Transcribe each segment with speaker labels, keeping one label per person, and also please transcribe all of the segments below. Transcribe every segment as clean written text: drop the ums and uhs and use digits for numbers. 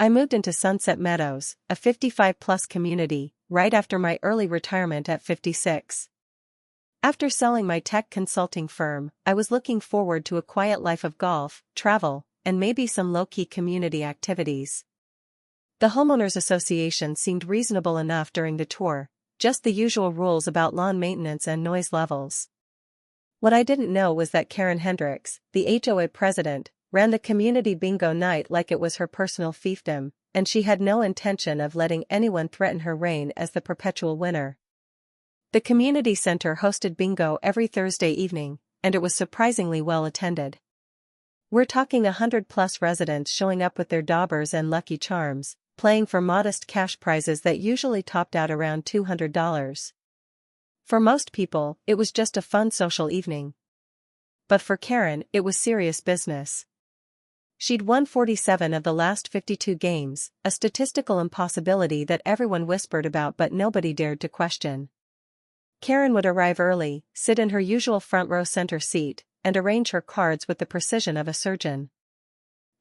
Speaker 1: I moved into Sunset Meadows, a 55-plus community, right after my early retirement at 56. After selling my tech consulting firm, I was looking forward to a quiet life of golf, travel, and maybe some low-key community activities. The homeowners association seemed reasonable enough during the tour, just the usual rules about lawn maintenance and noise levels. What I didn't know was that Karen Hendricks, the HOA president, ran the community bingo night like it was her personal fiefdom, and she had no intention of letting anyone threaten her reign as the perpetual winner. The community center hosted bingo every Thursday evening, and it was surprisingly well attended. We're talking 100-plus residents showing up with their daubers and Lucky Charms, playing for modest cash prizes that usually topped out around $200. For most people, it was just a fun social evening. But for Karen, it was serious business. She'd won 47 of the last 52 games, a statistical impossibility that everyone whispered about but nobody dared to question. Karen would arrive early, sit in her usual front row center seat, and arrange her cards with the precision of a surgeon.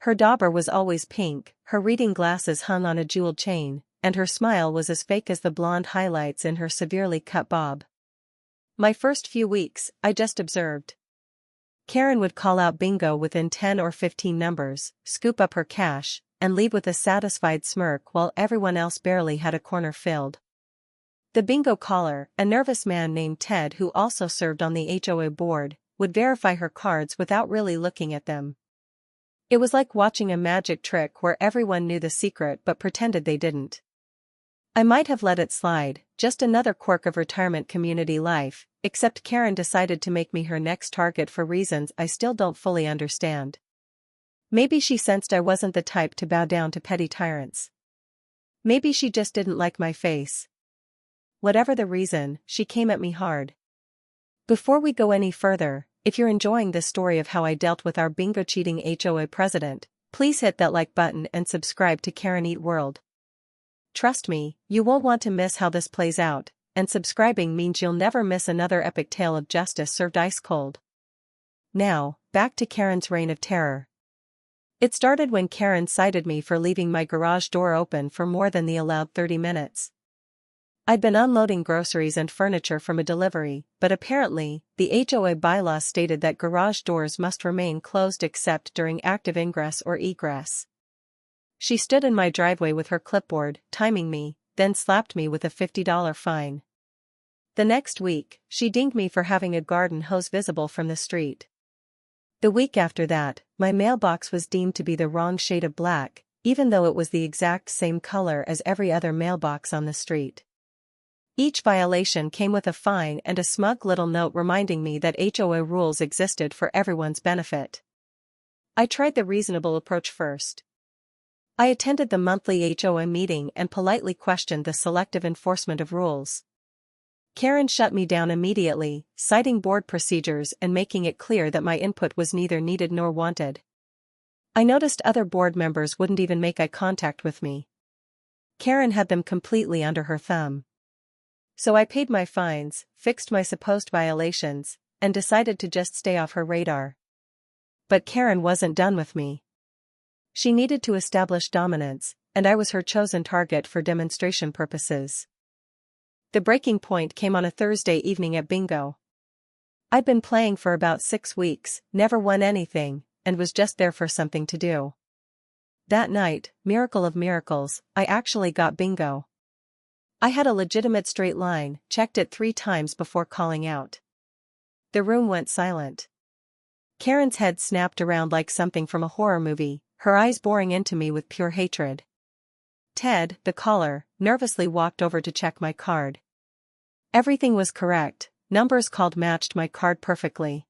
Speaker 1: Her dauber was always pink, her reading glasses hung on a jeweled chain, and her smile was as fake as the blonde highlights in her severely cut bob. My first few weeks, I just observed. Karen would call out bingo within 10 or 15 numbers, scoop up her cash, and leave with a satisfied smirk while everyone else barely had a corner filled. The bingo caller, a nervous man named Ted who also served on the HOA board, would verify her cards without really looking at them. It was like watching a magic trick where everyone knew the secret but pretended they didn't. I might have let it slide, just another quirk of retirement community life, except Karen decided to make me her next target for reasons I still don't fully understand. Maybe she sensed I wasn't the type to bow down to petty tyrants. Maybe she just didn't like my face. Whatever the reason, she came at me hard. Before we go any further, if you're enjoying this story of how I dealt with our bingo cheating HOA president, please hit that like button and subscribe to KarenEatWorld. Trust me, you won't want to miss how this plays out, and subscribing means you'll never miss another epic tale of justice served ice cold. Now, back to Karen's reign of terror. It started when Karen cited me for leaving my garage door open for more than the allowed 30 minutes. I'd been unloading groceries and furniture from a delivery, but apparently, the HOA bylaws stated that garage doors must remain closed except during active ingress or egress. She stood in my driveway with her clipboard, timing me, then slapped me with a $50 fine. The next week, she dinged me for having a garden hose visible from the street. The week after that, my mailbox was deemed to be the wrong shade of black, even though it was the exact same color as every other mailbox on the street. Each violation came with a fine and a smug little note reminding me that HOA rules existed for everyone's benefit. I tried the reasonable approach first. I attended the monthly HOA meeting and politely questioned the selective enforcement of rules. Karen shut me down immediately, citing board procedures and making it clear that my input was neither needed nor wanted. I noticed other board members wouldn't even make eye contact with me. Karen had them completely under her thumb. So I paid my fines, fixed my supposed violations, and decided to just stay off her radar. But Karen wasn't done with me. She needed to establish dominance, and I was her chosen target for demonstration purposes. The breaking point came on a Thursday evening at bingo. I'd been playing for about 6 weeks, never won anything, and was just there for something to do. That night, miracle of miracles, I actually got bingo. I had a legitimate straight line, checked it 3 times before calling out. The room went silent. Karen's head snapped around like something from a horror movie, her eyes boring into me with pure hatred. Ted, the caller, nervously walked over to check my card. Everything was correct, numbers called matched my card perfectly.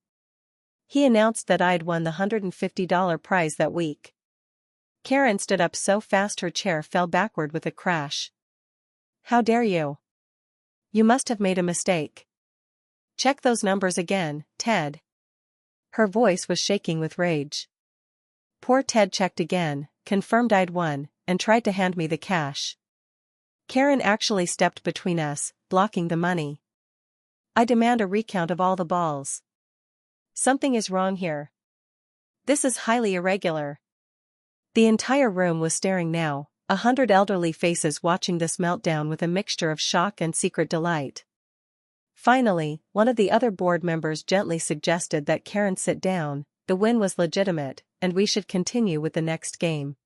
Speaker 1: He announced that I'd won the $150 prize that week. Karen stood up so fast her chair fell backward with a crash. "How dare you? You must have made a mistake. Check those numbers again, Ted." Her voice was shaking with rage. Poor Ted checked again, confirmed I'd won, and tried to hand me the cash. Karen actually stepped between us, blocking the money. "I demand a recount of all the balls. Something is wrong here. This is highly irregular." The entire room was staring now, 100 elderly faces watching this meltdown with a mixture of shock and secret delight. Finally, one of the other board members gently suggested that Karen sit down. The win was legitimate, and we should continue with the next game.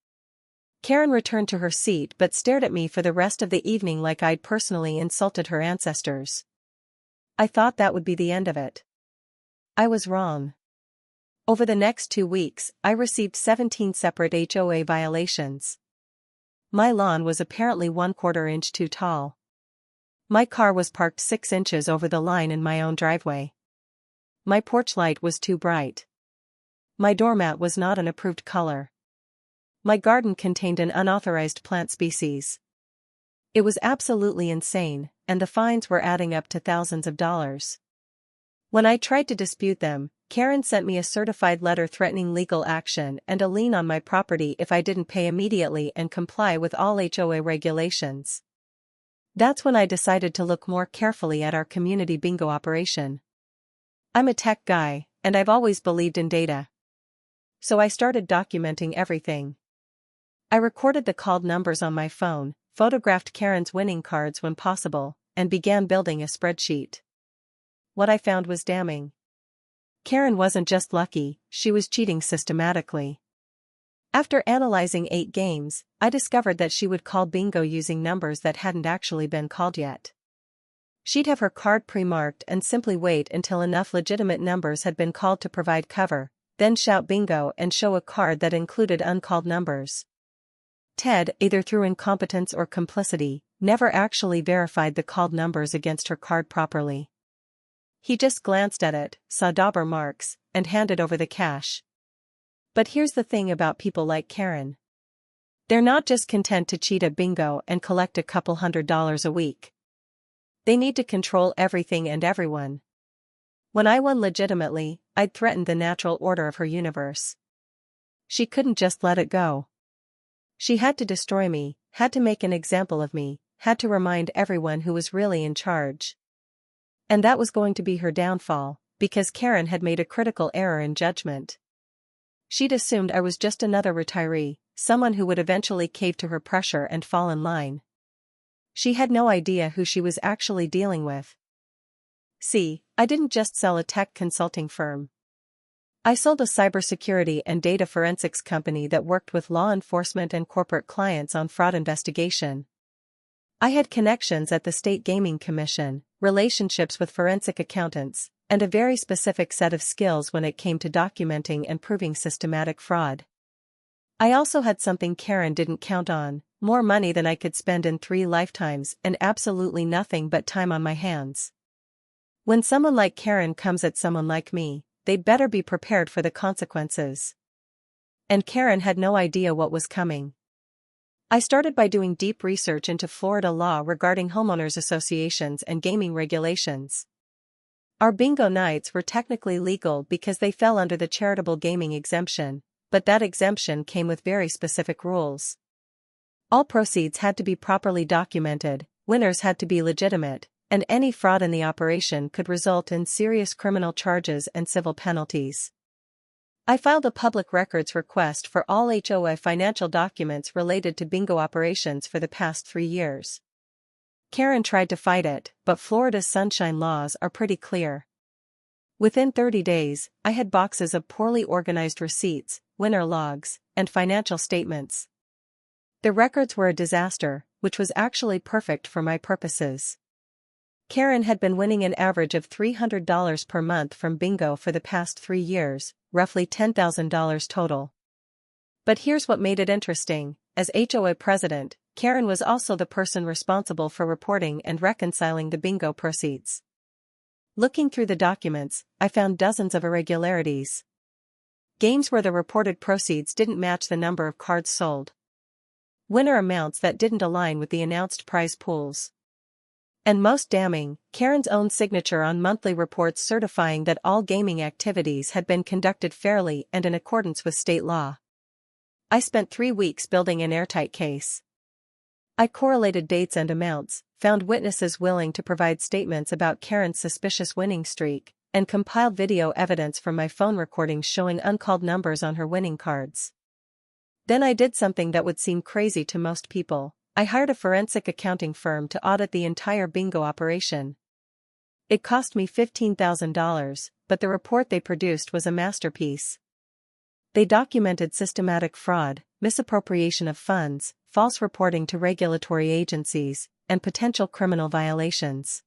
Speaker 1: Karen returned to her seat but stared at me for the rest of the evening like I'd personally insulted her ancestors. I thought that would be the end of it. I was wrong. Over the next 2 weeks, I received 17 separate HOA violations. My lawn was apparently 1/4 inch too tall. My car was parked 6 inches over the line in my own driveway. My porch light was too bright. My doormat was not an approved color. My garden contained an unauthorized plant species. It was absolutely insane, and the fines were adding up to thousands of dollars. When I tried to dispute them, Karen sent me a certified letter threatening legal action and a lien on my property if I didn't pay immediately and comply with all HOA regulations. That's when I decided to look more carefully at our community bingo operation. I'm a tech guy, and I've always believed in data. So I started documenting everything. I recorded the called numbers on my phone, photographed Karen's winning cards when possible, and began building a spreadsheet. What I found was damning. Karen wasn't just lucky, she was cheating systematically. After analyzing 8 games, I discovered that she would call bingo using numbers that hadn't actually been called yet. She'd have her card pre-marked and simply wait until enough legitimate numbers had been called to provide cover, then shout bingo and show a card that included uncalled numbers. Ted, either through incompetence or complicity, never actually verified the called numbers against her card properly. He just glanced at it, saw dauber marks, and handed over the cash. But here's the thing about people like Karen. They're not just content to cheat at bingo and collect a couple $100 a week. They need to control everything and everyone. When I won legitimately, I'd threatened the natural order of her universe. She couldn't just let it go. She had to destroy me, had to make an example of me, had to remind everyone who was really in charge. And that was going to be her downfall, because Karen had made a critical error in judgment. She'd assumed I was just another retiree, someone who would eventually cave to her pressure and fall in line. She had no idea who she was actually dealing with. See, I didn't just sell a tech consulting firm. I sold a cybersecurity and data forensics company that worked with law enforcement and corporate clients on fraud investigation. I had connections at the State Gaming Commission, relationships with forensic accountants, and a very specific set of skills when it came to documenting and proving systematic fraud. I also had something Karen didn't count on, more money than I could spend in 3 lifetimes and absolutely nothing but time on my hands. When someone like Karen comes at someone like me, they'd better be prepared for the consequences. And Karen had no idea what was coming. I started by doing deep research into Florida law regarding homeowners associations and gaming regulations. Our bingo nights were technically legal because they fell under the charitable gaming exemption, but that exemption came with very specific rules. All proceeds had to be properly documented, winners had to be legitimate, and any fraud in the operation could result in serious criminal charges and civil penalties. I filed a public records request for all HOA financial documents related to bingo operations for the past 3 years. Karen tried to fight it, but Florida's sunshine laws are pretty clear. Within 30 days, I had boxes of poorly organized receipts, winner logs, and financial statements. The records were a disaster, which was actually perfect for my purposes. Karen had been winning an average of $300 per month from bingo for the past 3 years, roughly $10,000 total. But here's what made it interesting: as HOA president, Karen was also the person responsible for reporting and reconciling the bingo proceeds. Looking through the documents, I found dozens of irregularities. Games where the reported proceeds didn't match the number of cards sold. Winner amounts that didn't align with the announced prize pools. And most damning, Karen's own signature on monthly reports certifying that all gaming activities had been conducted fairly and in accordance with state law. I spent 3 weeks building an airtight case. I correlated dates and amounts, found witnesses willing to provide statements about Karen's suspicious winning streak, and compiled video evidence from my phone recordings showing uncalled numbers on her winning cards. Then I did something that would seem crazy to most people. I hired a forensic accounting firm to audit the entire bingo operation. It cost me $15,000, but the report they produced was a masterpiece. They documented systematic fraud, misappropriation of funds, false reporting to regulatory agencies, and potential criminal violations.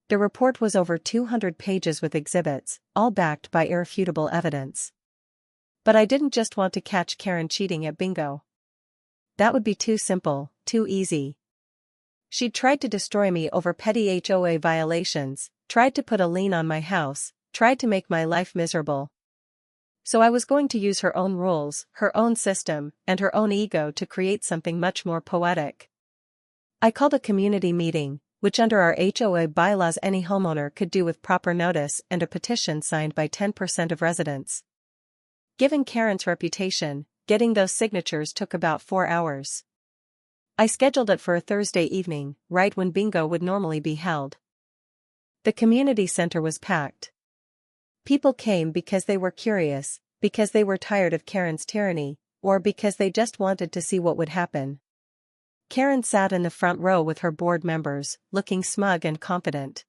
Speaker 1: The report was over 200 pages with exhibits, all backed by irrefutable evidence. But I didn't just want to catch Karen cheating at bingo. That would be too simple, too easy. She'd tried to destroy me over petty HOA violations, tried to put a lien on my house, tried to make my life miserable. So I was going to use her own rules, her own system, and her own ego to create something much more poetic. I called a community meeting, which under our HOA bylaws any homeowner could do with proper notice and a petition signed by 10% of residents. Given Karen's reputation, getting those signatures took about 4 hours. I scheduled it for a Thursday evening, right when bingo would normally be held. The community center was packed. People came because they were curious, because they were tired of Karen's tyranny, or because they just wanted to see what would happen. Karen sat in the front row with her board members, looking smug and confident.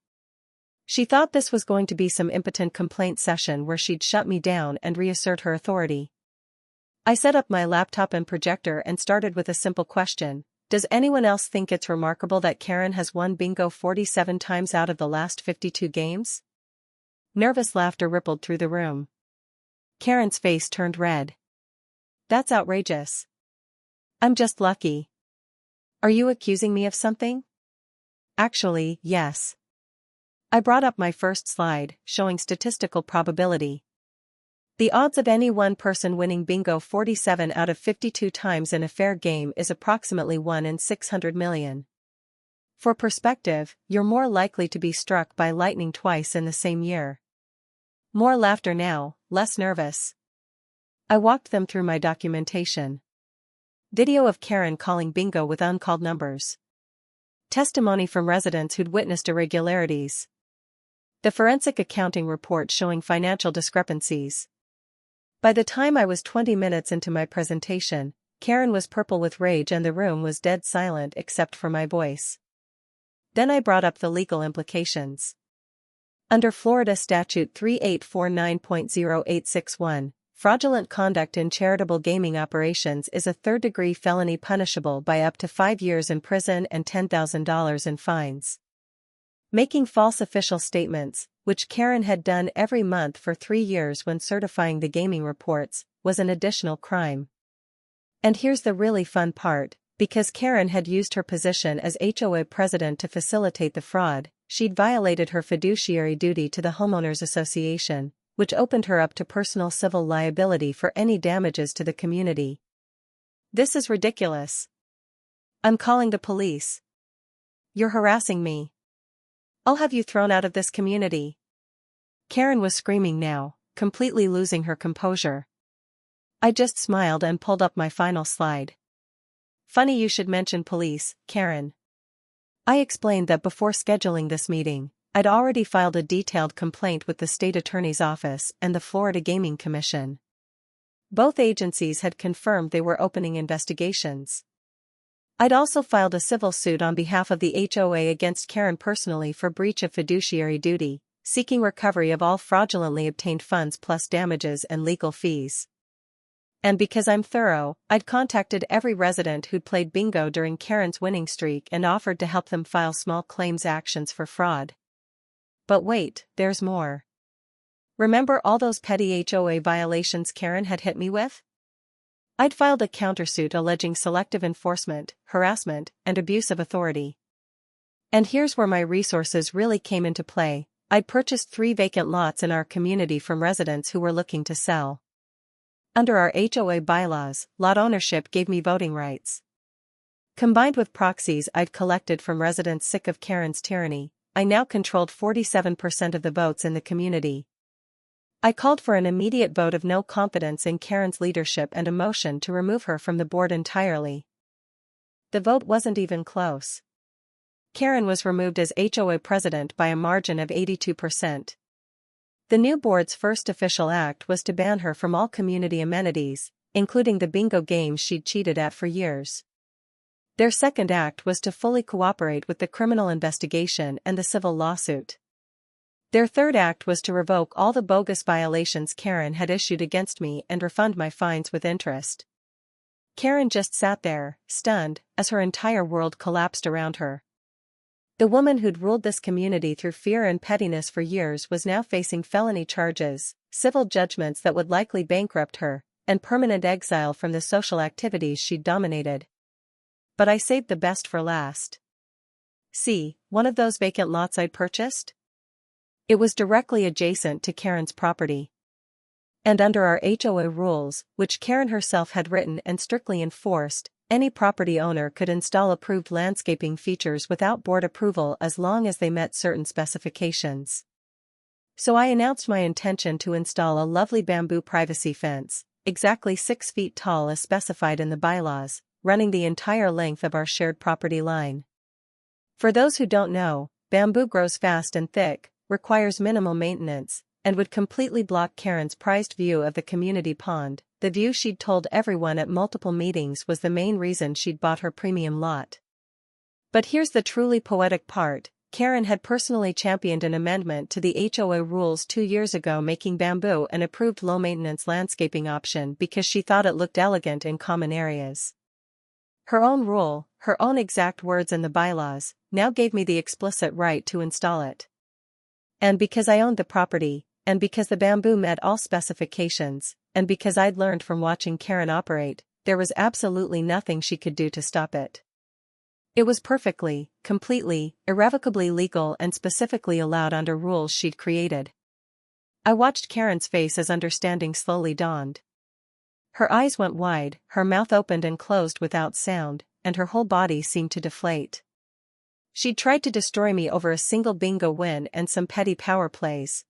Speaker 1: She thought this was going to be some impotent complaint session where she'd shut me down and reassert her authority. I set up my laptop and projector and started with a simple question. Does anyone else think it's remarkable that Karen has won bingo 47 times out of the last 52 games? Nervous laughter rippled through the room. Karen's face turned red. That's outrageous. I'm just lucky. Are you accusing me of something? Actually, yes. I brought up my first slide, showing statistical probability. The odds of any one person winning bingo 47 out of 52 times in a fair game is approximately 1 in 600 million. For perspective, you're more likely to be struck by lightning twice in the same year. More laughter now, less nervous. I walked them through my documentation. Video of Karen calling bingo with uncalled numbers. Testimony from residents who'd witnessed irregularities. The forensic accounting report showing financial discrepancies. By the time I was 20 minutes into my presentation, Karen was purple with rage and the room was dead silent except for my voice. Then I brought up the legal implications. Under Florida Statute 3849.0861, fraudulent conduct in charitable gaming operations is a third-degree felony punishable by up to 5 years in prison and $10,000 in fines. Making false official statements, which Karen had done every month for 3 years when certifying the gaming reports, was an additional crime. And here's the really fun part, because Karen had used her position as HOA president to facilitate the fraud, she'd violated her fiduciary duty to the Homeowners Association, which opened her up to personal civil liability for any damages to the community. This is ridiculous. I'm calling the police. You're harassing me. I'll have you thrown out of this community. Karen was screaming now, completely losing her composure. I just smiled and pulled up my final slide. Funny you should mention police, Karen. I explained that before scheduling this meeting, I'd already filed a detailed complaint with the state attorney's office and the Florida Gaming Commission. Both agencies had confirmed they were opening investigations. I'd also filed a civil suit on behalf of the HOA against Karen personally for breach of fiduciary duty, seeking recovery of all fraudulently obtained funds plus damages and legal fees. And because I'm thorough, I'd contacted every resident who'd played bingo during Karen's winning streak and offered to help them file small claims actions for fraud. But wait, there's more. Remember all those petty HOA violations Karen had hit me with? I'd filed a countersuit alleging selective enforcement, harassment, and abuse of authority. And here's where my resources really came into play. I'd purchased 3 vacant lots in our community from residents who were looking to sell. Under our HOA bylaws, lot ownership gave me voting rights. Combined with proxies I'd collected from residents sick of Karen's tyranny, I now controlled 47% of the votes in the community. I called for an immediate vote of no confidence in Karen's leadership and a motion to remove her from the board entirely. The vote wasn't even close. Karen was removed as HOA president by a margin of 82%. The new board's first official act was to ban her from all community amenities, including the bingo games she'd cheated at for years. Their second act was to fully cooperate with the criminal investigation and the civil lawsuit. Their third act was to revoke all the bogus violations Karen had issued against me and refund my fines with interest. Karen just sat there, stunned, as her entire world collapsed around her. The woman who'd ruled this community through fear and pettiness for years was now facing felony charges, civil judgments that would likely bankrupt her, and permanent exile from the social activities she'd dominated. But I saved the best for last. See, one of those vacant lots I'd purchased? It was directly adjacent to Karen's property. And under our HOA rules, which Karen herself had written and strictly enforced, any property owner could install approved landscaping features without board approval as long as they met certain specifications. So I announced my intention to install a lovely bamboo privacy fence, exactly 6 feet tall as specified in the bylaws, running the entire length of our shared property line. For those who don't know, bamboo grows fast and thick, requires minimal maintenance, and would completely block Karen's prized view of the community pond. The view she'd told everyone at multiple meetings was the main reason she'd bought her premium lot. But here's the truly poetic part: Karen had personally championed an amendment to the HOA rules 2 years ago, making bamboo an approved low-maintenance landscaping option because she thought it looked elegant in common areas. Her own rule, her own exact words in the bylaws, now gave me the explicit right to install it. And because I owned the property, and because the bamboo met all specifications, and because I'd learned from watching Karen operate, there was absolutely nothing she could do to stop it. It was perfectly, completely, irrevocably legal and specifically allowed under rules she'd created. I watched Karen's face as understanding slowly dawned. Her eyes went wide, her mouth opened and closed without sound, and her whole body seemed to deflate. She'd tried to destroy me over a single bingo win and some petty power plays.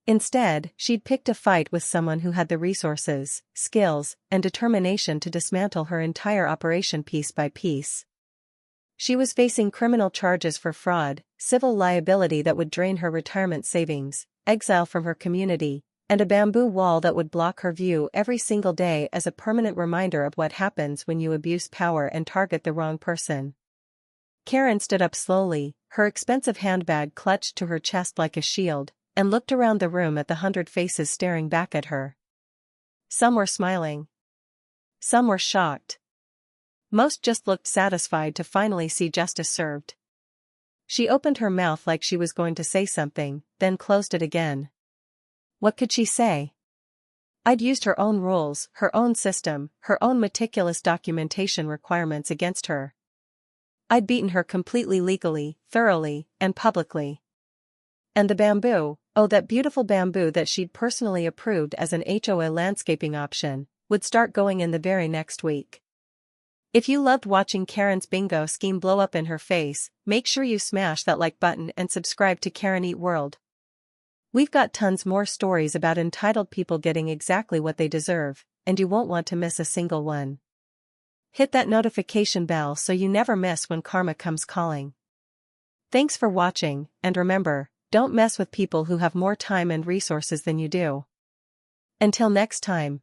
Speaker 1: Instead, she'd picked a fight with someone who had the resources, skills, and determination to dismantle her entire operation piece by piece. She was facing criminal charges for fraud, civil liability that would drain her retirement savings, exile from her community, and a bamboo wall that would block her view every single day as a permanent reminder of what happens when you abuse power and target the wrong person. Karen stood up slowly, her expensive handbag clutched to her chest like a shield, and looked around the room at the 100 faces staring back at her. Some were smiling. Some were shocked. Most just looked satisfied to finally see justice served. She opened her mouth like she was going to say something, then closed it again. What could she say? I'd used her own rules, her own system, her own meticulous documentation requirements against her. I'd beaten her completely legally, thoroughly, and publicly. And the bamboo, oh that beautiful bamboo that she'd personally approved as an HOA landscaping option, would start going in the very next week. If you loved watching Karen's bingo scheme blow up in her face, make sure you smash that like button and subscribe to KarenEatWorld. We've got tons more stories about entitled people getting exactly what they deserve, and you won't want to miss a single one. Hit that notification bell so you never miss when karma comes calling. Thanks for watching, and remember, don't mess with people who have more time and resources than you do. Until next time.